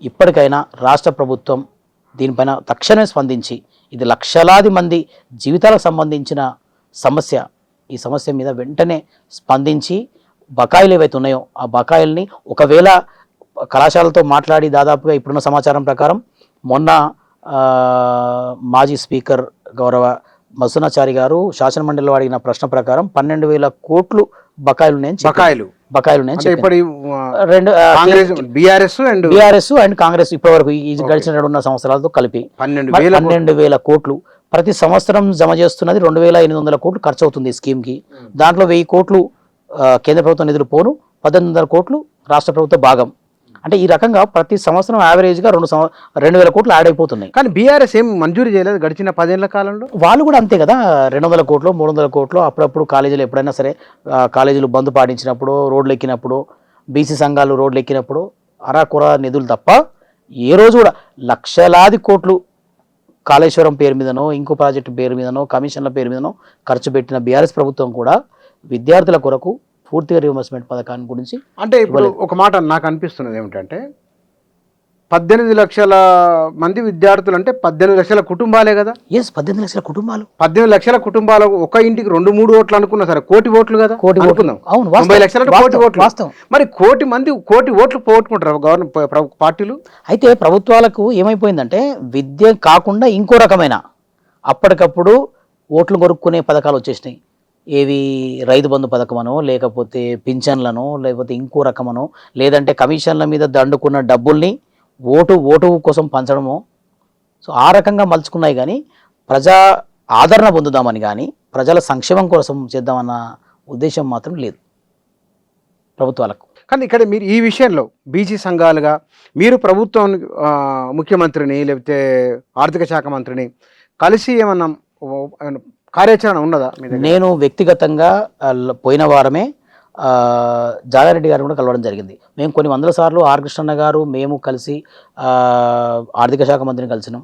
ఇప్పటికైనా రాష్ట్ర ప్రభుత్వం దీనిపైన తక్షణమే స్పందించి ఇది లక్షలాది మంది జీవితాలకు సంబంధించిన సమస్య. ఈ సమస్య మీద వెంటనే స్పందించి బకాయిలు ఏవైతే ఉన్నాయో ఆ బకాయిల్ని ఒకవేళ కళాశాలతో మాట్లాడి దాదాపుగా ఇప్పుడున్న సమాచారం ప్రకారం మొన్న మాజీ స్పీకర్ గౌరవ మధుసూదనాచారి గారు శాసనమండలిలో అడిగిన ప్రశ్న ప్రకారం 12,000 కోట్లు బకాయిలు బీఆర్ఎస్ అండ్ కాంగ్రెస్ ఇప్పటివరకు ఈ గడిచిన 2.5 సంవత్సరాలతో కలిపి 12,000 కోట్లు ప్రతి సంవత్సరం జమ చేస్తున్నది 2,800 కోట్లు ఖర్చు అవుతుంది ఈ స్కీమ్ కి. దాంట్లో 1000 కోట్లు కేంద్ర ప్రభుత్వ నిధులు పోను, 1,800 కోట్లు రాష్ట్ర ప్రభుత్వ భాగం. అంటే ఈ రకంగా ప్రతి సంవత్సరం యావరేజ్గా 2,000 కోట్లు యాడ్ అయిపోతున్నాయి. కానీ బీఆర్ఎస్ ఏం మంజూరు చేయలేదు గడిచిన 10 ఏళ్ల కాలంలో. వాళ్ళు కూడా అంతే కదా, 200 కోట్లు 300 కోట్లు అప్పుడప్పుడు కాలేజీలు ఎప్పుడైనా సరే కాలేజీలు బంద్ పాటించినప్పుడు, రోడ్లు ఎక్కినప్పుడు, బీసీ సంఘాలు రోడ్లు ఎక్కినప్పుడు అరాకొర నిధులు తప్ప ఏ రోజు కూడా లక్షలాది కోట్లు కాళేశ్వరం పేరు మీదనో ఇంకో ప్రాజెక్టు పేరు మీదనో కమిషన్ల పేరు మీదనో ఖర్చు పెట్టిన బీఆర్ఎస్ ప్రభుత్వం కూడా విద్యార్థుల కొరకు పూర్తిగా రీఇంబర్స్మెంట్ పథకాన్ని గురించి అంటే ఇప్పుడు ఒక మాట నాకు అనిపిస్తున్నది ఏమిటంటే 18 లక్షల మంది విద్యార్థులు అంటే 18 లక్షల కుటుంబాలే కదా. 18 లక్షల కుటుంబాలు, 18 లక్షల కుటుంబాలు ఒక ఇంటికి 2-3 ఓట్లు అనుకున్నా సరే కోటి ఓట్లు కదా. కోటి అనుకుందాం, 90 లక్షల కోటి ఓట్లు. మరి కోటి ఓట్లు పోగొట్టుకుంటారు గవర్నమెంట్ పార్టీలు. అయితే ప్రభుత్వాలకు ఏమైపోయిందంటే విద్య కాకుండా ఇంకో రకమైన అప్పటికప్పుడు ఓట్లు కొనుక్కునే పథకాలు వచ్చేసినాయి. ఏవి రైతు బంధు పథకమనో, లేకపోతే పింఛన్లను, లేకపోతే ఇంకో రకమనో, లేదంటే కమిషన్ల మీద దండుకున్న డబ్బుల్ని ఓటు కోసం పంచడమో. సో ఆ రకంగా మలుచుకున్నాయి. కానీ ప్రజా ఆదరణ పొందుదామని కానీ ప్రజల సంక్షేమం కోసం చేద్దామన్న ఉద్దేశం మాత్రం లేదు ప్రభుత్వాలకు. కానీ ఇక్కడ మీరు ఈ విషయంలో బీసీ సంఘాలుగా మీరు ప్రభుత్వం ముఖ్యమంత్రిని లేకపోతే ఆర్థిక శాఖ మంత్రిని కలిసి ఏమన్నా కార్యాచరణ ఉన్నదా? నేను వ్యక్తిగతంగా పోయిన వారమే జాగారెడ్డి గారు కూడా కలవడం జరిగింది. మేము కొన్ని వందల సార్లు ఆర్ కృష్ణన్న గారు మేము కలిసి ఆర్థిక శాఖ మంత్రిని కలిసినాం,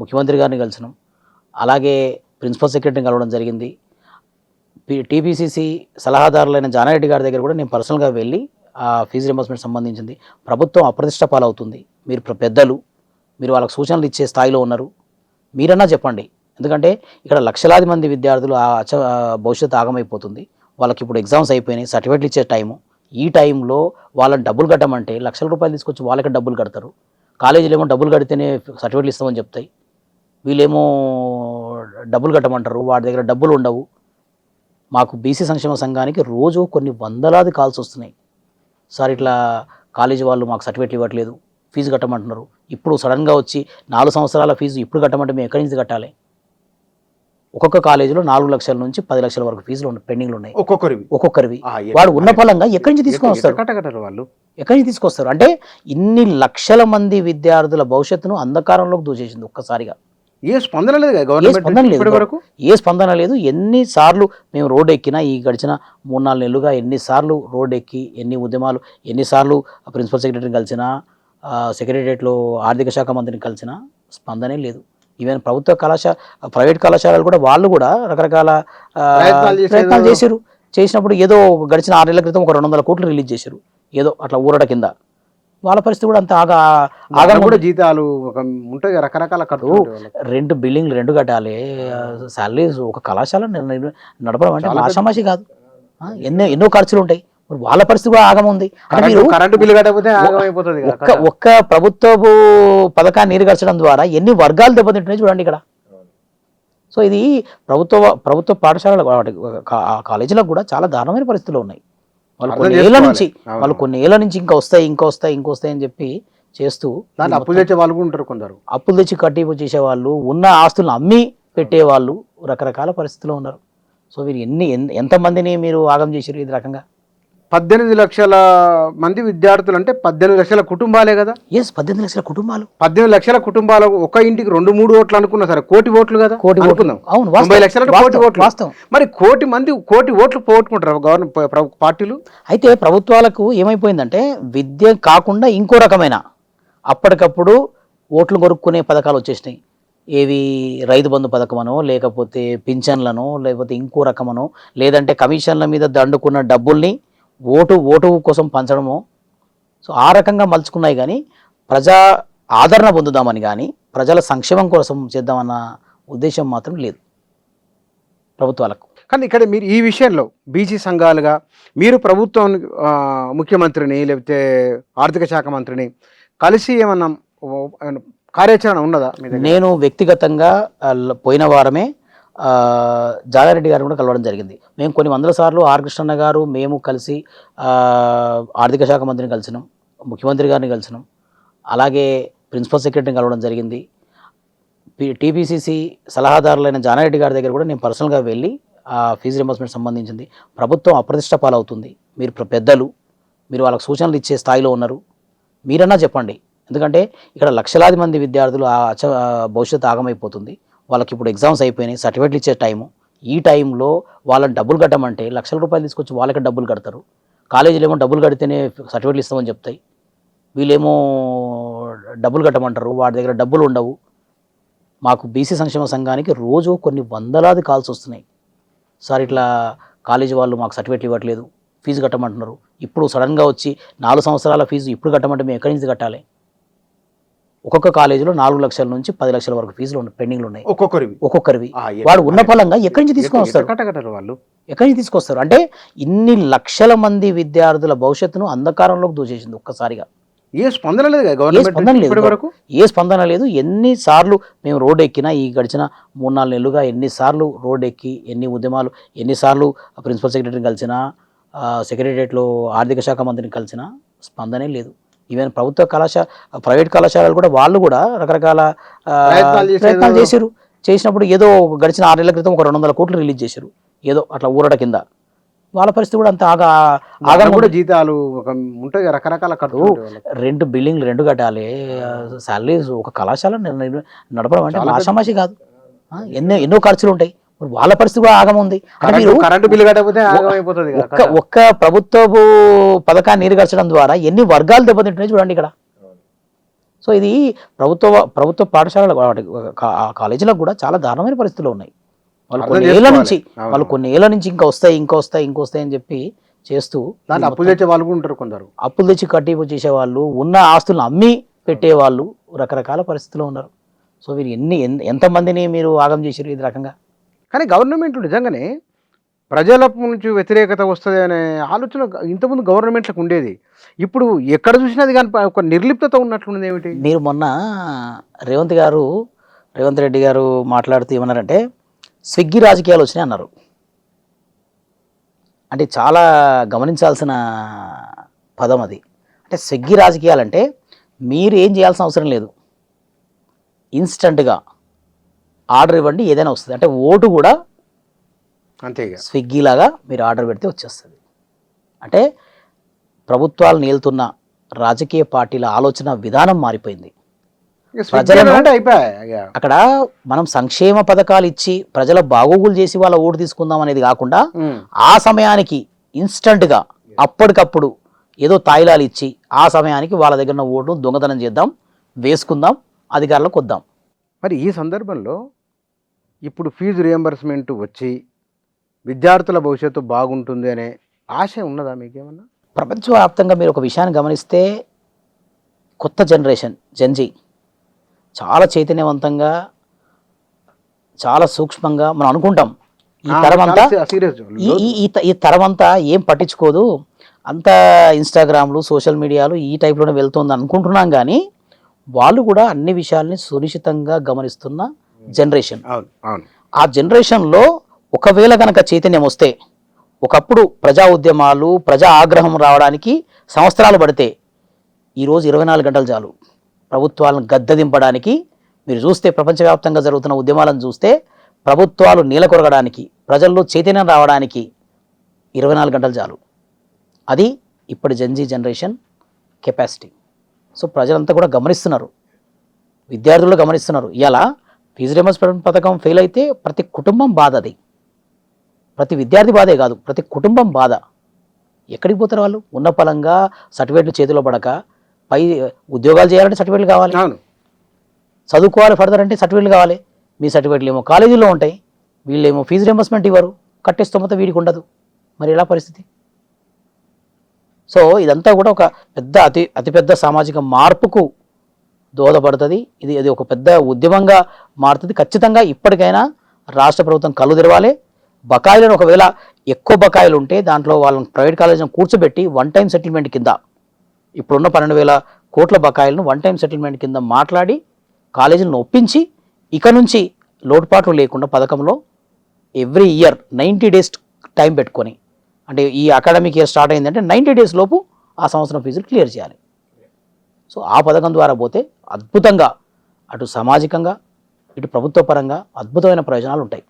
ముఖ్యమంత్రి గారిని కలిసినాం, అలాగే ప్రిన్సిపల్ సెక్రటరీని కలవడం జరిగింది. టీపీసీసీ సలహాదారులైన జానారెడ్డి గారి దగ్గర కూడా నేను పర్సనల్గా వెళ్ళి ఆ ఫీజు రింబర్స్మెంట్ సంబంధించింది. ప్రభుత్వం అప్రతిష్ట పాలవుతుంది, మీరు పెద్దలు, మీరు వాళ్ళకి సూచనలు ఇచ్చే స్థాయిలో ఉన్నారు, మీరన్నా చెప్పండి. ఎందుకంటే ఇక్కడ లక్షలాది మంది విద్యార్థులు భవిష్యత్తు ఆగమైపోతుంది. వాళ్ళకి ఇప్పుడు ఎగ్జామ్స్ అయిపోయినాయి, సర్టిఫికేట్లు ఇచ్చే టైము. ఈ టైంలో వాళ్ళని డబ్బులు కట్టమంటే లక్షల రూపాయలు తీసుకొచ్చి వాళ్ళకి డబ్బులు కడతారు. కాలేజీలు ఏమో డబ్బులు కడితేనే సర్టిఫికేట్లు ఇస్తామని చెప్తాయి, వీళ్ళేమో డబ్బులు కట్టమంటారు, వాడి దగ్గర డబ్బులు ఉండవు. మాకు బీసీ సంక్షేమ సంఘానికి రోజు కొన్ని వందలాది కాల్స్ వస్తున్నాయి. సార్ ఇట్లా కాలేజీ వాళ్ళు మాకు సర్టిఫికేట్లు ఇవ్వట్లేదు, ఫీజు కట్టమంటున్నారు. ఇప్పుడు సడన్గా వచ్చి 4 సంవత్సరాల ఫీజు ఇప్పుడు కట్టమంటే మేము ఎక్కడి నుంచి కట్టాలి? ఒక్కొక్క కాలేజీలో 4 లక్షల నుంచి 10 లక్షల వరకు ఫీజులు పెండింగ్లు ఉన్నాయి ఒక్కొక్కరివి. వాడు ఉన్న పలంగా ఎక్కడి నుంచి తీసుకొని వస్తారు? వాళ్ళు ఎక్కడి నుంచి తీసుకొస్తారు? అంటే ఇన్ని లక్షల మంది విద్యార్థుల భవిష్యత్తును అంధకారంలోకి దూచేసింది ఒక్కసారిగా. ఏ స్పందన లేదు, ఏ స్పందన లేదు. ఎన్నిసార్లు మేము రోడ్డు ఎక్కినా ఈ గడిచిన 3-4 నెలలుగా ఎన్నిసార్లు రోడ్డు ఎక్కి ఎన్ని ఉద్యమాలు, ఎన్నిసార్లు ప్రిన్సిపల్ సెక్రటరీని కలిసినా, సెక్రటరియట్లో ఆర్థిక శాఖ మంత్రిని కలిసినా స్పందనే లేదు. ఈవెన్ ప్రైవేట్ కళాశాలలు కూడా వాళ్ళు కూడా రకరకాల ప్రయత్నాలు చేసినప్పుడు ఏదో గడిచిన 6 నెలల క్రితం ఒక 200 కోట్లు రిలీజ్ చేశారు ఏదో అట్లా ఊరట కింద. వాళ్ళ పరిస్థితి కూడా అంత ఆగా కూడా జీతాలు ఉంటాయి, రకరకాల రెంట్ బిల్డింగ్లు 2 కట్టాలి, శాలరీస్ ఒక కళాశాల నడపడం అంటే ఆషామాషి కాదు, ఎన్నో ఖర్చులు ఉంటాయి. వాళ్ళ పరిస్థితి కూడా ఆగముంది. కరెంటు బిల్లు కట్టకపోతే ఆగమైపోతుంది. ఒక్క ప్రభుత్వపు పథకాన్ని నీరుగర్చడం ద్వారా ఎన్ని వర్గాలు దెబ్బతింటున్నాయి చూడండి ఇక్కడ. సో ఇది ప్రభుత్వ పాఠశాలలు కాలేజీలకు కూడా చాలా దారుణమైన పరిస్థితులు ఉన్నాయి. వాళ్ళు కొన్ని ఏళ్ళ నుంచి ఇంకా వస్తాయి అని చెప్పి చేస్తూ అప్పులు తెచ్చే వాళ్ళు ఉంటారు, కొందరు అప్పులు తెచ్చి కట్టి చేసేవాళ్ళు, ఉన్న ఆస్తులను అమ్మి పెట్టేవాళ్ళు, రకరకాల పరిస్థితుల్లో ఉన్నారు. సో వీరు ఎంతమందిని మీరు ఆగం చేశారు ఈ రకంగా? 18 లక్షల మంది విద్యార్థులు అంటే 18 లక్షల కుటుంబాలే కదా. 18 లక్షల కుటుంబాలు, 18 లక్షల కుటుంబాలు ఒక ఇంటికి 2-3 ఓట్లు అనుకున్నా సరే కోటి ఓట్లు కదా. 90 లక్షల కోటి ఓట్లు. మరి కోటి ఓట్లు పోగొట్టుకుంటారు గవర్నమెంట్ పార్టీలు. అయితే ప్రభుత్వాలకు ఏమైపోయిందంటే విద్య కాకుండా ఇంకో రకమైన అప్పటికప్పుడు ఓట్లు కొనుక్కునే పథకాలు వచ్చేసినాయి. ఏవి రైతు బంధు పథకమనో, లేకపోతే పింఛన్లను, లేకపోతే ఇంకో రకమనో, లేదంటే కమిషన్ల మీద దండుకున్న డబ్బుల్ని ఓటు కోసం పంచడమో. సో ఆ రకంగా మలుచుకున్నాయి. కానీ ప్రజా ఆదరణ పొందుదామని కానీ ప్రజల సంక్షేమం కోసం చేద్దామన్న ఉద్దేశం మాత్రం లేదు ప్రభుత్వాలకు. కానీ ఇక్కడ మీరు ఈ విషయంలో బీసీ సంఘాలుగా మీరు ప్రభుత్వం ముఖ్యమంత్రిని లేకపోతే ఆర్థిక శాఖ మంత్రిని కలిసి ఏమన్నా కార్యాచరణ ఉన్నదా మీ దగ్గర? నేను వ్యక్తిగతంగా పోయిన వారమే జాగారెడ్డి గారు కూడా కలవడం జరిగింది. మేము కొన్ని వందల సార్లు ఆర్ కృష్ణన్న గారు మేము కలిసి ఆర్థిక శాఖ మంత్రిని కలిసినాం, ముఖ్యమంత్రి గారిని కలిసినాం, అలాగే ప్రిన్సిపల్ సెక్రటరీని కలవడం జరిగింది. టీపీసీసీ సలహాదారులైన జానారెడ్డి గారి దగ్గర కూడా నేను పర్సనల్గా వెళ్ళి ఆ ఫీజు రింబర్స్మెంట్ సంబంధించింది. ప్రభుత్వం అప్రతిష్ట పాలవుతుంది, మీరు పెద్దలు, మీరు వాళ్ళకి సూచనలు ఇచ్చే స్థాయిలో ఉన్నారు, మీరన్నా చెప్పండి. ఎందుకంటే ఇక్కడ లక్షలాది మంది విద్యార్థులు భవిష్యత్తు ఆగమైపోతుంది. వాళ్ళకి ఇప్పుడు ఎగ్జామ్స్ అయిపోయినాయి, సర్టిఫికేట్లు ఇచ్చే టైము. ఈ టైంలో వాళ్ళని డబ్బులు కట్టమంటే లక్షల రూపాయలు తీసుకొచ్చి వాళ్ళకి డబ్బులు కడతారు. కాలేజీలు ఏమో డబ్బులు కడితేనే సర్టిఫికేట్లు ఇస్తామని చెప్తాయి, వీళ్ళేమో డబ్బులు కట్టమంటారు, వాడి దగ్గర డబ్బులు ఉండవు. మాకు బీసీ సంక్షేమ సంఘానికి రోజు కొన్ని వందలాది కాల్స్ వస్తున్నాయి. సార్ ఇట్లా కాలేజీ వాళ్ళు మాకు సర్టిఫికేట్లు ఇవ్వట్లేదు, ఫీజు కట్టమంటున్నారు. ఇప్పుడు సడన్గా వచ్చి 4 సంవత్సరాల ఫీజు ఇప్పుడు కట్టమంటే మేము ఎక్కడి నుంచి కట్టాలి? ఒక్కొక్క కాలేజీలో 4 లక్షల నుంచి 10 లక్షల వరకు ఫీజులు ఉన్నాయి, పెండింగ్లు ఉన్నాయి ఒక్కొక్కరివి. వాడు ఉన్న పలంగా ఎక్కడి నుంచి తీసుకొని వస్తారు? వాళ్ళు ఎక్కడి నుంచి తీసుకొస్తారు? అంటే ఇన్ని లక్షల మంది విద్యార్థుల భవిష్యత్తును అంధకారంలోకి దూచేసింది ఒక్కసారిగా. ఏ స్పందన లేదు గవర్నమెంట్, ఏ స్పందన లేదు. ఎన్నిసార్లు మేము రోడ్డు ఎక్కినా ఈ గడిచిన 3-4 నెలలుగా ఎన్నిసార్లు రోడ్డు ఎక్కి ఎన్ని ఉద్యమాలు, ఎన్నిసార్లు ప్రిన్సిపల్ సెక్రటరీని కలిసినా, సెక్రటరియట్లో ఆర్థిక శాఖ మంత్రిని కలిసినా స్పందనే లేదు. ఈవెన్ ప్రైవేట్ కళాశాలలు కూడా వాళ్ళు కూడా రకరకాల ప్రయత్నాలు చేశారు. చేసినప్పుడు ఏదో గడిచిన 6 నెలల క్రితం ఒక 200 కోట్లు రిలీజ్ చేశారు ఏదో అట్లా ఊరట కింద. వాళ్ళ పరిస్థితి కూడా అంత ఆగా కూడా జీతాలు ఉంటాయి రకరకాల రెంట్ బిల్డింగ్లు 2 కట్టాలి, శాలరీస్ ఒక కళాశాల నడపడం అంటే ఆషామాషి కాదు. ఎన్నో ఖర్చులు ఉంటాయి. వాళ్ళ పరిస్థితి కూడా ఆగముంది. కరెంటు బిల్లు కట్టకపోతే ఆగమైపోతుంది. ఒక్క ప్రభుత్వపు పథకాన్ని నీరుగర్చడం ద్వారా ఎన్ని వర్గాలు దెబ్బతింటున్నాయి చూడండి ఇక్కడ. సో ఇది ప్రభుత్వ పాఠశాలలు కాలేజీలకు కూడా చాలా దారుణమైన పరిస్థితులు ఉన్నాయి. వాళ్ళు కొన్ని ఏళ్ళ నుంచి ఇంకా వస్తాయి అని చెప్పి చేస్తూ అప్పులు తెచ్చే వాళ్ళు ఉంటారు, కొందరు అప్పులు తెచ్చి కట్టింపు చేసేవాళ్ళు, ఉన్న ఆస్తులను అమ్మి పెట్టేవాళ్ళు, రకరకాల పరిస్థితుల్లో ఉన్నారు. సో వీరు ఎంతమందిని మీరు ఆగం చేశారు ఇది రకంగా. కానీ గవర్నమెంట్ నిజంగానే ప్రజల నుంచి వ్యతిరేకత వస్తుంది అనే ఆలోచన ఇంతకుముందు గవర్నమెంట్లకు ఉండేది. ఇప్పుడు ఎక్కడ చూసినా అది కానీ ఒక నిర్లిప్తత ఉన్నట్లుంది. ఏమిటి? మీరు మొన్న రేవంత్ రెడ్డి గారు మాట్లాడుతూ ఏమన్నారంటే స్విగ్గీ రాజకీయాలు వచ్చినాయి అన్నారు. అంటే చాలా గమనించాల్సిన పదం అది. అంటే స్విగ్గీ రాజకీయాలంటే మీరు ఏం చేయాల్సిన అవసరం లేదు, ఇన్స్టంట్గా ఆర్డర్ ఇవ్వండి ఏదైనా వస్తుంది. అంటే ఓటు కూడా అంతేగా స్విగ్గీ లాగా మీరు ఆర్డర్ పెడితే వచ్చేస్తుంది. అంటే ప్రభుత్వాలు నేలుతున్న రాజకీయ పార్టీల ఆలోచన విధానం మారిపోయింది. అక్కడ మనం సంక్షేమ పథకాలు ఇచ్చి ప్రజల బాగోగులు చేసి వాళ్ళ ఓటు తీసుకుందాం అనేది కాకుండా ఆ సమయానికి ఇన్స్టంట్గా అప్పటికప్పుడు ఏదో తాయిలాలు ఇచ్చి ఆ సమయానికి వాళ్ళ దగ్గర ఉన్న ఓటును దొంగతనం చేద్దాం, వేసుకుందాం, అధికారులకు వద్దాం. మరి ఈ సందర్భంలో ఇప్పుడు ఫీజు రియంబర్స్మెంట్ వచ్చి విద్యార్థుల భవిష్యత్తు బాగుంటుంది అనే ఆశ ఉన్నదా మీకేమన్నా? ప్రపంచవ్యాప్తంగా మీరు ఒక విషయాన్ని గమనిస్తే కొత్త జనరేషన్ జెన్జీ చాలా చైతన్యవంతంగా, చాలా సూక్ష్మంగా మనం అనుకుంటాం. ఈ తరం అంతా ఏం పట్టించుకోదు, అంతా ఇన్స్టాగ్రామ్లు సోషల్ మీడియాలు ఈ టైప్లోనే వెళ్తుంది అనుకుంటున్నాం. కానీ వాళ్ళు కూడా అన్ని విషయాల్ని సునిశ్చితంగా గమనిస్తున్న జనరేషన్. ఆ జనరేషన్లో ఒకవేళ కనుక చైతన్యం వస్తే, ఒకప్పుడు ప్రజా ఉద్యమాలు ప్రజా ఆగ్రహం రావడానికి సంవత్సరాలు పడితే ఈరోజు 24 గంటలు చాలు ప్రభుత్వాలను గద్దెదింపడానికి. మీరు చూస్తే ప్రపంచవ్యాప్తంగా జరుగుతున్న ఉద్యమాలను చూస్తే ప్రభుత్వాలు నీలకొరగడానికి, ప్రజల్లో చైతన్యం రావడానికి 24 గంటలు చాలు. అది ఇప్పటి జెన్జీ జనరేషన్ కెపాసిటీ. సో ప్రజలంతా కూడా గమనిస్తున్నారు, విద్యార్థులు గమనిస్తున్నారు. ఇలా ఫీజు రియంబర్స్మెంట్ పథకం ఫెయిల్ అయితే ప్రతి కుటుంబం బాధ, అది ప్రతి విద్యార్థి బాధే కాదు, ప్రతి కుటుంబం బాధ. ఎక్కడికి పోతారు వాళ్ళు? ఉన్న పలంగా సర్టిఫికేట్లు చేతిలో పడక, పై ఉద్యోగాలు చేయాలంటే సర్టిఫికేట్లు కావాలి, చదువుకోవాలి ఫర్దర్ అంటే సర్టిఫికేట్లు కావాలి. మీ సర్టిఫికేట్లు ఏమో కాలేజీలో ఉంటాయి, వీళ్ళేమో ఫీజు రియంబర్స్మెంట్ ఇవ్వరు, కట్టేస్తూ వీడికి ఉండదు. మరి ఎలా పరిస్థితి? సో ఇదంతా కూడా ఒక అతిపెద్ద సామాజిక మార్పుకు దోహదపడుతుంది. ఇది ఇది ఒక పెద్ద ఉద్యమంగా మారుతుంది. ఖచ్చితంగా ఇప్పటికైనా రాష్ట్ర ప్రభుత్వం కళ్ళు తెరవాలి. బకాయిలను ఒకవేళ ఎక్కువ బకాయిలు ఉంటే దాంట్లో వాళ్ళని ప్రైవేట్ కాలేజీని కూర్చోబెట్టి వన్ టైం సెటిల్మెంట్ కింద ఇప్పుడున్న 12,000 కోట్ల బకాయిలను వన్ టైం సెటిల్మెంట్ కింద మాట్లాడి కాలేజీలను ఒప్పించి ఇక నుంచి లోటుపాట్లు లేకుండా పథకంలో ఎవ్రీ ఇయర్ 90 డేస్ టైం పెట్టుకొని, అంటే ఈ అకాడమిక్ ఇయర్ స్టార్ట్ అయిందంటే 90 డేస్ లోపు ఆ సంవత్సరం ఫీజులు క్లియర్ చేయాలి. సో ఆ పథకం ద్వారా పోతే అద్భుతంగా అటు సామాజికంగా ఇటు ప్రభుత్వ పరంగా అద్భుతమైన ప్రయోజనాలు ఉంటాయి.